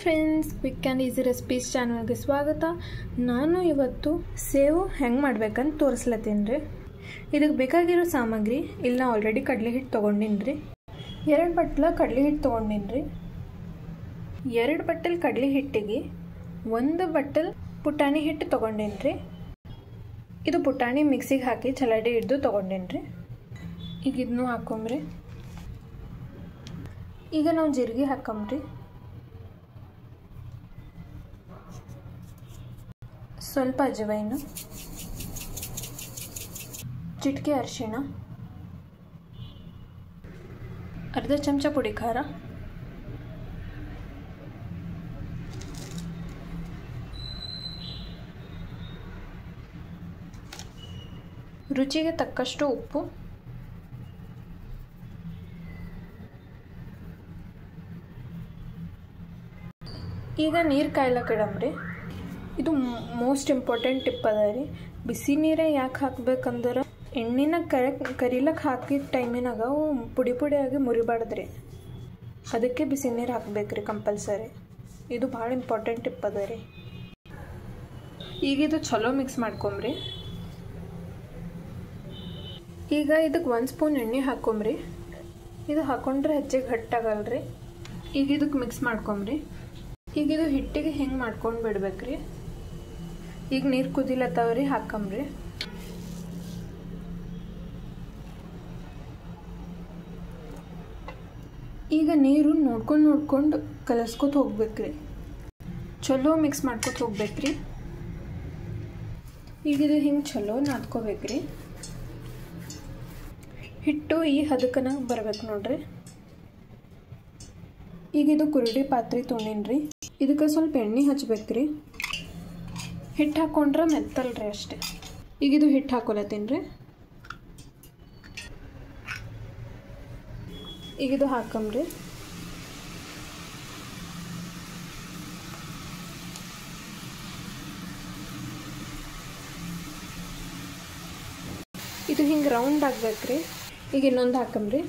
Friends, quick and easy recipes ಚಾನಲ್ಗೆ ಸ್ವಾಗತ. ನಾನು ಇವತ್ತು ಸೇವು ಹೆಂಗೆ ಮಾಡ್ಬೇಕಂತ ತೋರಿಸ್ಲತ್ತೀನಿ ರೀ. ಇದಕ್ಕೆ ಬೇಕಾಗಿರೋ ಸಾಮಗ್ರಿ ಇಲ್ಲಿ ನಾನು ಆಲ್ರೆಡಿ ಕಡಲೆ ಹಿಟ್ಟು ತೊಗೊಂಡಿನಿ ರೀ. 2 ಬಟ್ಲ ಕಡಲೆ ಹಿಟ್ಟು ತೊಗೊಂಡಿನಿ ರೀ. 2 ಬಟ್ಟಲ್ ಕಡಲೆ ಹಿಟ್ಟಿಗೆ 1 ಬಟ್ಟಲ್ ಪುಟಾಣಿ ಹಿಟ್ಟು ತೊಗೊಂಡಿನಿ ರೀ. ಇದು ಪುಟಾಣಿ ಮಿಕ್ಸಿಗೆ ಹಾಕಿ ಚಲಾಡಿ ಹಿಡ್ದು ತೊಗೊಂಡಿನಿ ರೀ. ಈಗ ಇದನ್ನು ಹಾಕೊಂಬ್ರಿ. ಈಗ ನಾವು ಜೀರಿಗೆ ಹಾಕಂಬ್ರಿ. ಸ್ವಲ್ಪ ಅಜವೈನು, ಚಿಟಿಕೆ ಅರಿಶಿಣ, ಅರ್ಧ ಚಮಚ ಪುಡಿ ಖಾರ, ರುಚಿಗೆ ತಕ್ಕಷ್ಟು ಉಪ್ಪು, ಈಗ ನೀರು ಕಾಯ್ಲಕ್ಕೆ ಇಡಮ್ರಿ. ಇದು ಮೋಸ್ಟ್ ಇಂಪಾರ್ಟೆಂಟ್ ಟಿಪ್ ಅದ ರೀ. ಬಿಸಿ ನೀರೇ ಯಾಕೆ ಹಾಕ್ಬೇಕಂದ್ರೆ ಎಣ್ಣಿನ ಕರಿಲಕ್ಕೆ ಹಾಕಿದ ಟೈಮಿನಾಗ ಅವು ಪುಡಿ ಪುಡಿಯಾಗಿ ಮುರಿಬಾರ್ದ್ರಿ. ಅದಕ್ಕೆ ಬಿಸಿ ನೀರು ಹಾಕ್ಬೇಕ್ರಿ ಕಂಪಲ್ಸರಿ. ಇದು ಭಾಳ ಇಂಪಾರ್ಟೆಂಟ್ ಟಿಪ್ ಅದ ರೀ. ಈಗ ಇದು ಚಲೋ ಮಿಕ್ಸ್ ಮಾಡ್ಕೊಂಬ್ರಿ. ಈಗ ಇದಕ್ಕೆ 1 ಸ್ಪೂನ್ ಎಣ್ಣೆ ಹಾಕೊಂಬ್ರಿ. ಇದು ಹಾಕೊಂಡ್ರೆ ಹೆಚ್ಚಿಗೆ ಗಟ್ಟಾಗಲ್ರಿ. ಈಗ ಇದಕ್ಕೆ ಮಿಕ್ಸ್ ಮಾಡ್ಕೊಂಬ್ರಿ. ಈಗ ಇದು ಹಿಟ್ಟಿಗೆ ಹೆಂಗೆ ಮಾಡ್ಕೊಂಡು ಬಿಡ್ಬೇಕ್ರಿ. ಈಗ ನೀರು ಕುದಿಲತ್ತವ್ರಿ, ಹಾಕಂಬ್ರಿ. ಈಗ ನೀರು ನೋಡ್ಕೊಂಡು ಕಲಸ್ಕೊತ ಹೋಗ್ಬೇಕ್ರಿ. ಚಲೋ ಮಿಕ್ಸ್ ಮಾಡ್ಕೊತ ಹೋಗ್ಬೇಕ್ರಿ. ಈಗ ಇದು ಹಿಂಗೆ ಚಲೋ ನಾದ್ಕೋಬೇಕ್ರಿ. ಹಿಟ್ಟು ಈ ಹದಕನಾಗ ಬರ್ಬೇಕು ನೋಡ್ರಿ. ಈಗ ಇದು ಕುರುಡಿ ಪಾತ್ರೆ ತೊಗೊಂಡಿನ್ರಿ. ಇದಕ್ಕೆ ಸ್ವಲ್ಪ ಎಣ್ಣೆ ಹಚ್ಬೇಕ್ರಿ. ಹಿಟ್ಟು ಹಾಕೊಂಡ್ರೆ ಮೆತ್ತಲ್ರಿ ಅಷ್ಟೇ. ಈಗ ಇದು ಹಿಟ್ಟು ಹಾಕೊಲತ್ತೀನಿ ರೀ. ಈಗ ಇದು ಹಾಕಂಬ್ರಿ. ಇದು ಹಿಂಗೆ ರೌಂಡ್ ಆಗ್ಬೇಕ್ರಿ. ಈಗ ಇನ್ನೊಂದು ಹಾಕಂಬ್ರಿ.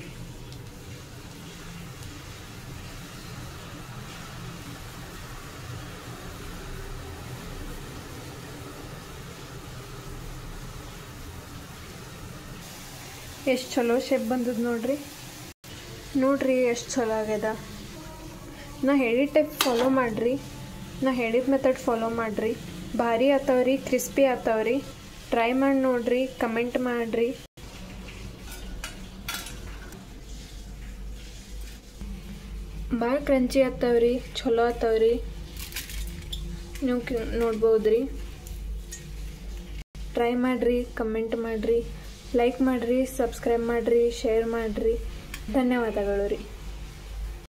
ಎಷ್ಟು ಚಲೋ ಶೇಪ್ ಬಂದದ ನೋಡ್ರಿ ಎಷ್ಟು ಚಲೋ ಆಗ್ಯದ. ನಾ ಹೇಳಿದ ಟೈಪ್ ಫಾಲೋ ಮಾಡಿರಿ. ನಾ ಹೇಳಿದ ಮೆಥಡ್ ಫಾಲೋ ಮಾಡಿರಿ. ಭಾರಿ ಆತವ್ರಿ, ಕ್ರಿಸ್ಪಿ ಆತವ್ರಿ. ಟ್ರೈ ಮಾಡಿ ನೋಡ್ರಿ, ಕಮೆಂಟ್ ಮಾಡಿರಿ. ಭಾಳ ಕ್ರಂಚಿ ಆತವ್ರಿ, ಚಲೋ ಆತವ್ರಿ. ನೀವು ನೋಡ್ಬೋದ್ರಿ. ಟ್ರೈ ಮಾಡಿರಿ, ಕಮೆಂಟ್ ಮಾಡಿರಿ, ಲೈಕ್ ಮಾಡಿರಿ, ಸಬ್ಸ್ಕ್ರೈಬ್ ಮಾಡಿರಿ, ಶೇರ್ ಮಾಡಿರಿ. ಧನ್ಯವಾದಗಳು ರೀ.